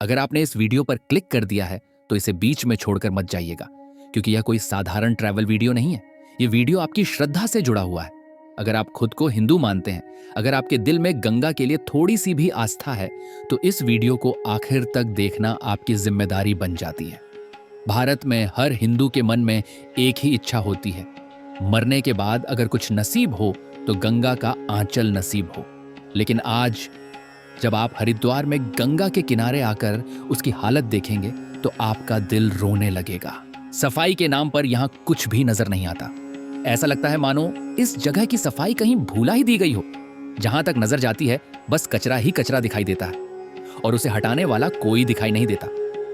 अगर आपने इस वीडियो पर क्लिक कर दिया है तो इसे बीच में छोड़कर मत जाइएगा, क्योंकि यह कोई साधारण ट्रैवल वीडियो नहीं है। यह वीडियो आपकी श्रद्धा से जुड़ा हुआ है। अगर आप खुद को हिंदू मानते हैं, अगर आपके दिल में गंगा के लिए थोड़ी सी भी आस्था है, तो इस वीडियो को आखिर तक देखना आपकी जिम्मेदारी बन जाती है। भारत में हर हिंदू के मन में एक ही इच्छा होती है, मरने के बाद अगर कुछ नसीब हो तो गंगा का आंचल नसीब हो। लेकिन आज जब आप हरिद्वार में गंगा के किनारे आकर उसकी हालत देखेंगे तो आपका दिल रोने लगेगा। सफाई के नाम पर यहां कुछ भी नजर नहीं आता। ऐसा लगता है मानो इस जगह की सफाई कहीं भूला ही दी गई हो। जहां तक नजर जाती है बस कचरा ही कचरा दिखाई देता है और उसे हटाने वाला कोई दिखाई नहीं देता।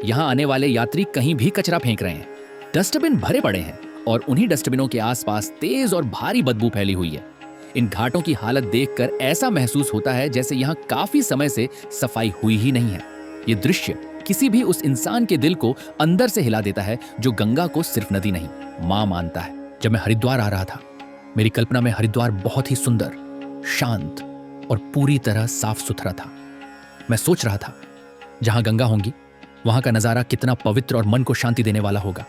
यहां आने वाले यात्री कहीं भी कचरा फेंक रहे हैं। डस्टबिन भरे पड़े हैं और उन्हीं डस्टबिनों के आसपास तेज और भारी बदबू फैली हुई है। इन घाटों की हालत देखकर ऐसा महसूस होता है जैसे यहाँ काफी समय से सफाई हुई ही नहीं है। ये दृश्य किसी भी उस इंसान के दिल को अंदर से हिला देता है जो गंगा को सिर्फ नदी नहीं, मां मानता है। जब मैं हरिद्वार आ रहा था, मेरी कल्पना में हरिद्वार बहुत ही सुंदर, शांत और पूरी तरह साफ सुथरा था। मैं सोच रहा था जहां गंगा होंगी वहां का नजारा कितना पवित्र और मन को शांति देने वाला होगा।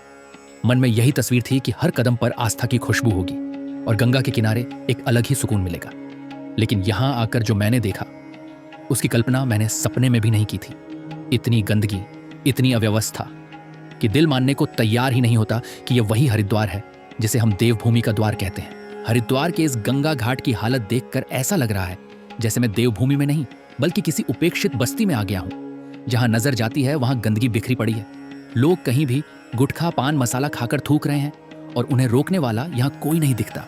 मन में यही तस्वीर थी कि हर कदम पर आस्था की खुशबू होगी और गंगा के किनारे एक अलग ही सुकून मिलेगा। लेकिन यहां आकर जो मैंने देखा उसकी कल्पना मैंने सपने में भी नहीं की थी। इतनी गंदगी, इतनी अव्यवस्था कि दिल मानने को तैयार ही नहीं होता कि यह वही हरिद्वार है जिसे हम देवभूमि का द्वार कहते हैं। हरिद्वार के इस गंगा घाट की हालत देखकर ऐसा लग रहा है जैसे मैं देवभूमि में नहीं बल्कि किसी उपेक्षित बस्ती में आ गया हूं। जहां नजर जाती है वहां गंदगी बिखरी पड़ी है। लोग कहीं भी गुटखा पान मसाला खाकर थूक रहे हैं और उन्हें रोकने वाला यहाँ कोई नहीं दिखता।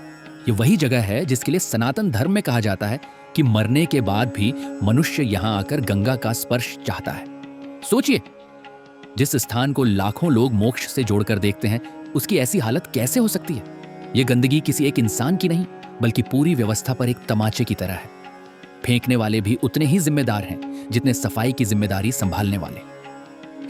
ये वही जगह है जिसके लिए सनातन धर्म में कहा जाता है कि मरने के बाद भी मनुष्य यहाँ आकर गंगा का स्पर्श चाहता है। सोचिए, जिस स्थान को लाखों लोग मोक्ष से जोड़कर देखते हैं उसकी ऐसी हालत कैसे हो सकती है। ये गंदगी किसी एक इंसान की नहीं बल्कि पूरी व्यवस्था पर एक तमाचे की तरह है। फेंकने वाले भी उतने ही जिम्मेदार हैं जितने सफाई की जिम्मेदारी संभालने वाले।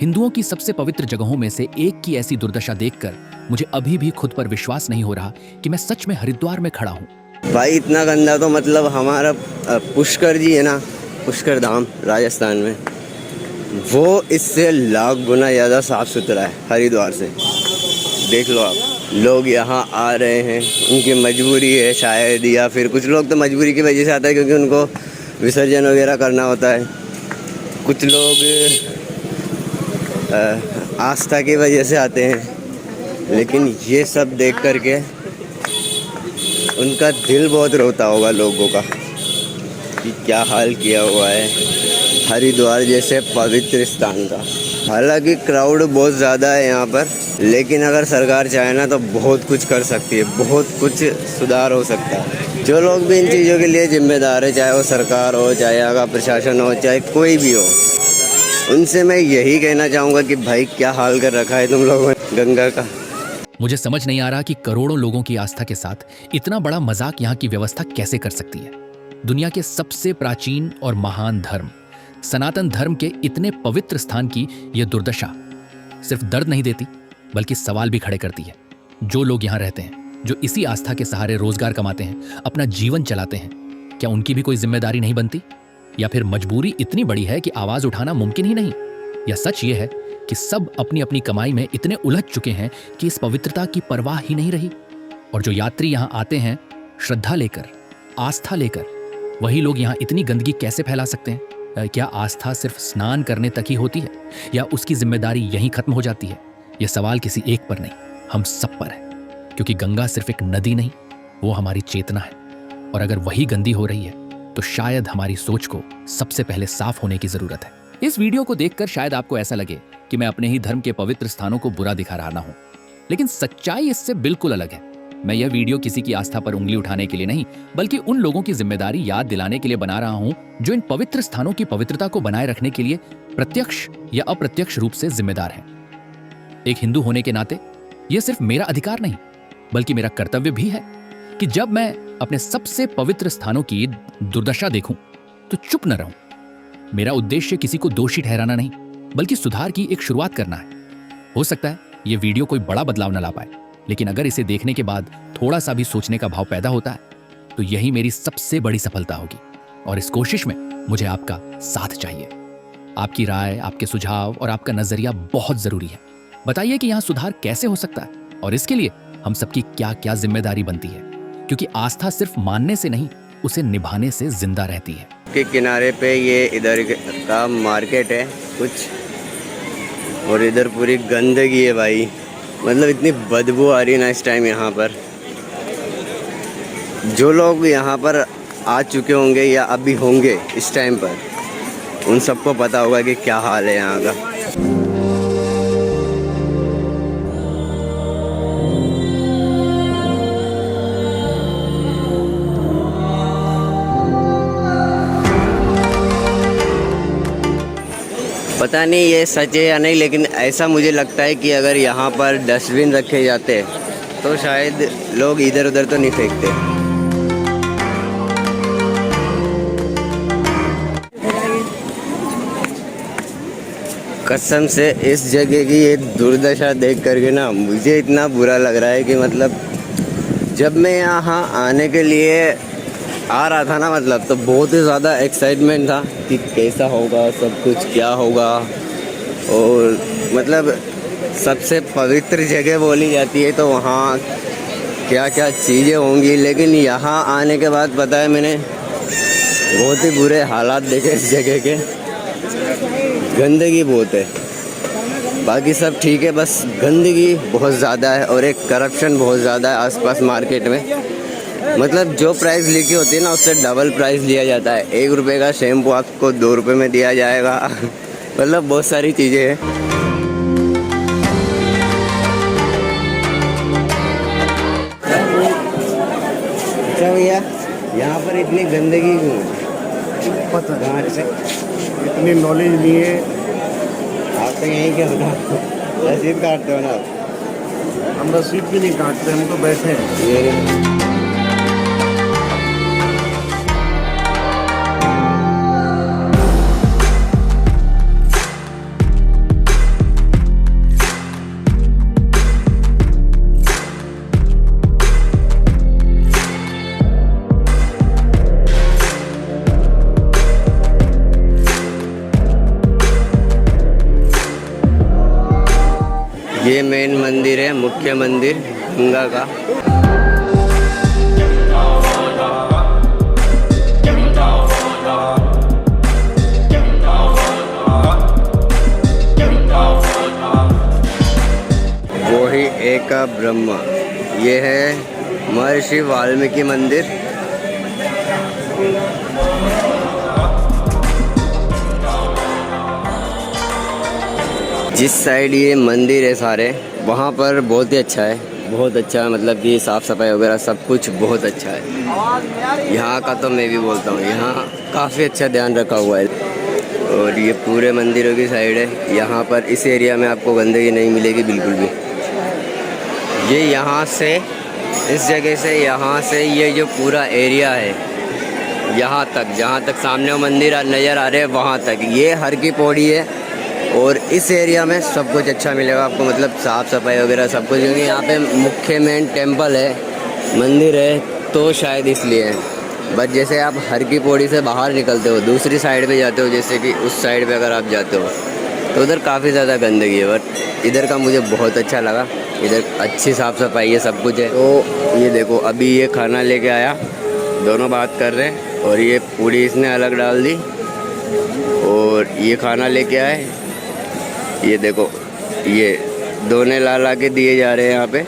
हिंदुओं की सबसे पवित्र जगहों में से एक की ऐसी दुर्दशा देखकर मुझे अभी भी खुद पर विश्वास नहीं हो रहा कि मैं सच में हरिद्वार में खड़ा हूँ। भाई इतना गंदा तो मतलब हमारा पुष्कर जी है ना, पुष्कर धाम राजस्थान में, वो इससे लाख गुना ज़्यादा साफ सुथरा है हरिद्वार से। देख लो आप, लोग यहाँ आ रहे हैं, उनकी मजबूरी है शायद, या फिर कुछ लोग तो मजबूरी की वजह से आता है क्योंकि उनको विसर्जन वगैरह करना होता है। कुछ लोग आस्था की वजह से आते हैं। लेकिन ये सब देख करके उनका दिल बहुत रोता होगा लोगों का कि क्या हाल किया हुआ है हरिद्वार जैसे पवित्र स्थान का। हालांकि क्राउड बहुत ज़्यादा है यहाँ पर, लेकिन अगर सरकार चाहे ना तो बहुत कुछ कर सकती है, बहुत कुछ सुधार हो सकता है। जो लोग भी इन चीज़ों के लिए जिम्मेदार है, चाहे वो सरकार हो, चाहे यहाँ का प्रशासन हो, चाहे कोई भी हो, उनसे मैं यही कहना चाहूँगा कि भाई क्या हाल कर रखा है तुम लोगों ने गंगा का। मुझे समझ नहीं आ रहा कि करोड़ों लोगों की आस्था के साथ इतना बड़ा मजाक यहाँ की व्यवस्था कैसे कर सकती है। दुनिया के सबसे प्राचीन और महान धर्म सनातन धर्म के इतने पवित्र स्थान की यह दुर्दशा सिर्फ दर्द नहीं देती बल्कि सवाल भी खड़े करती है। जो लोग यहाँ रहते हैं, जो इसी आस्था के सहारे रोजगार कमाते हैं, अपना जीवन चलाते हैं, क्या उनकी भी कोई जिम्मेदारी नहीं बनती? या फिर मजबूरी इतनी बड़ी है कि आवाज उठाना मुमकिन ही नहीं? या सच ये है कि सब अपनी अपनी कमाई में इतने उलझ चुके हैं कि इस पवित्रता की परवाह ही नहीं रही? और जो यात्री यहाँ आते हैं श्रद्धा लेकर, आस्था लेकर, वही लोग यहाँ इतनी गंदगी कैसे फैला सकते हैं? क्या आस्था सिर्फ स्नान करने तक ही होती है या उसकी जिम्मेदारी यहीं खत्म हो जाती है? यह सवाल किसी एक पर नहीं, हम सब पर है। क्योंकि गंगा सिर्फ एक नदी नहीं, वो हमारी चेतना है। और अगर वही गंदी हो रही है तो शायद हमारी सोच को सबसे पहले साफ होने की जरूरत है। इस वीडियो को देखकर शायद आपको ऐसा लगे कि मैं अपने ही धर्म के पवित्र स्थानों को बुरा दिखा रहा हूं, लेकिन सच्चाई इससे बिल्कुल अलग है। मैं यह वीडियो किसी की आस्था पर उंगली उठाने के लिए नहीं बल्कि उन लोगों की जिम्मेदारी याद दिलाने के लिए बना रहा हूं जो इन पवित्र स्थानों की पवित्रता को बनाए रखने के लिए प्रत्यक्ष या अप्रत्यक्ष रूप से जिम्मेदार हैं। एक हिंदू होने के नाते यह सिर्फ मेरा अधिकार नहीं बल्कि मेरा कर्तव्य भी है कि जब मैं अपने सबसे पवित्र स्थानों की दुर्दशा देखूं तो चुप न रहूं। मेरा उद्देश्य किसी को दोषी ठहराना नहीं बल्कि सुधार की एक शुरुआत करना है। हो सकता है यह वीडियो कोई बड़ा बदलाव न ला पाए, लेकिन अगर इसे देखने के बाद थोड़ा सा भी सोचने का भाव पैदा होता है तो यही मेरी सबसे बड़ी सफलता होगी। और इस कोशिश में मुझे आपका साथ चाहिए। आपकी राय, आपके सुझाव और आपका नजरिया बहुत जरूरी है। बताइए कि यहाँ सुधार कैसे हो सकता है और इसके लिए हम सबकी क्या क्या जिम्मेदारी बनती है, क्योंकि आस्था सिर्फ मानने से नहीं, उसे निभाने से जिंदा रहती है। के किनारे पे ये इधर का मार्केट है कुछ, और इधर पूरी गंदगी है भाई, मतलब इतनी बदबू आ रही है ना इस टाइम यहाँ पर। जो लोग यहाँ पर आ चुके होंगे या अभी होंगे इस टाइम पर, उन सबको पता होगा कि क्या हाल है यहाँ का। पता नहीं ये सच है या नहीं, लेकिन ऐसा मुझे लगता है कि अगर यहाँ पर डस्टबिन रखे जाते तो शायद लोग इधर उधर तो नहीं फेंकते। कसम से इस जगह की ये दुर्दशा देख करके ना मुझे इतना बुरा लग रहा है कि मतलब जब मैं यहाँ आने के लिए आ रहा था ना, मतलब तो बहुत ही ज़्यादा एक्साइटमेंट था कि कैसा होगा सब कुछ, क्या होगा, और मतलब सबसे पवित्र जगह बोली जाती है तो वहाँ क्या क्या चीज़ें होंगी। लेकिन यहाँ आने के बाद पता है मैंने बहुत ही बुरे हालात देखे इस जगह के। गंदगी बहुत है, बाकी सब ठीक है, बस गंदगी बहुत ज़्यादा है और एक करप्शन बहुत ज़्यादा है आसपास मार्केट में। मतलब जो प्राइस लिखी होती है ना उससे डबल प्राइस लिया जाता है। 1 रुपये का शैम्पू आपको 2 रुपये में दिया जाएगा। मतलब बहुत सारी चीज़ें हैं। अच्छा भैया, यहाँ पर इतनी गंदगी क्यों? पता कहाँ से? इतनी नॉलेज नहीं है। आप तो यहीं के हो ना, रसीद काटते हो ना? हम रसीद भी नहीं काटते, हम तो बैठे हैं। ये मेन मंदिर है, मुख्य मंदिर गंगा का। वो ही एक ब्रह्मा, ये है महर्षि वाल्मीकि मंदिर। जिस साइड ये मंदिर है सारे, वहाँ पर बहुत ही अच्छा है, बहुत अच्छा, मतलब कि साफ़ सफाई वगैरह सब कुछ बहुत अच्छा है। यहाँ का तो मैं भी बोलता हूँ, यहाँ काफ़ी अच्छा ध्यान रखा हुआ है। और ये पूरे मंदिरों की साइड है। यहाँ पर इस एरिया में आपको गंदगी नहीं मिलेगी बिल्कुल भी। ये यहाँ से, इस जगह से, यहाँ से ये जो पूरा एरिया है यहाँ तक, जहाँ तक सामने वो मंदिर नज़र आ रहे हैं वहाँ तक, ये हर की पौड़ी है। और इस एरिया में सब कुछ अच्छा मिलेगा आपको, मतलब साफ़ सफाई वगैरह सब कुछ, क्योंकि यहाँ पे मुख्य मेन टेंपल है, मंदिर है, तो शायद इसलिए है। बट जैसे आप हर की पौड़ी से बाहर निकलते हो, दूसरी साइड पे जाते हो, जैसे कि उस साइड पे अगर आप जाते हो तो उधर काफ़ी ज़्यादा गंदगी है। बट इधर का मुझे बहुत अच्छा लगा, इधर अच्छी साफ़ सफाई है, सब कुछ है। तो ये देखो, अभी ये खाना लेके आया, दोनों बात कर रहे हैं, और ये पूड़ी इसने अलग डाल दी और ये खाना लेके आए। ये देखो, ये दोने ला के दिए जा रहे हैं यहाँ पे।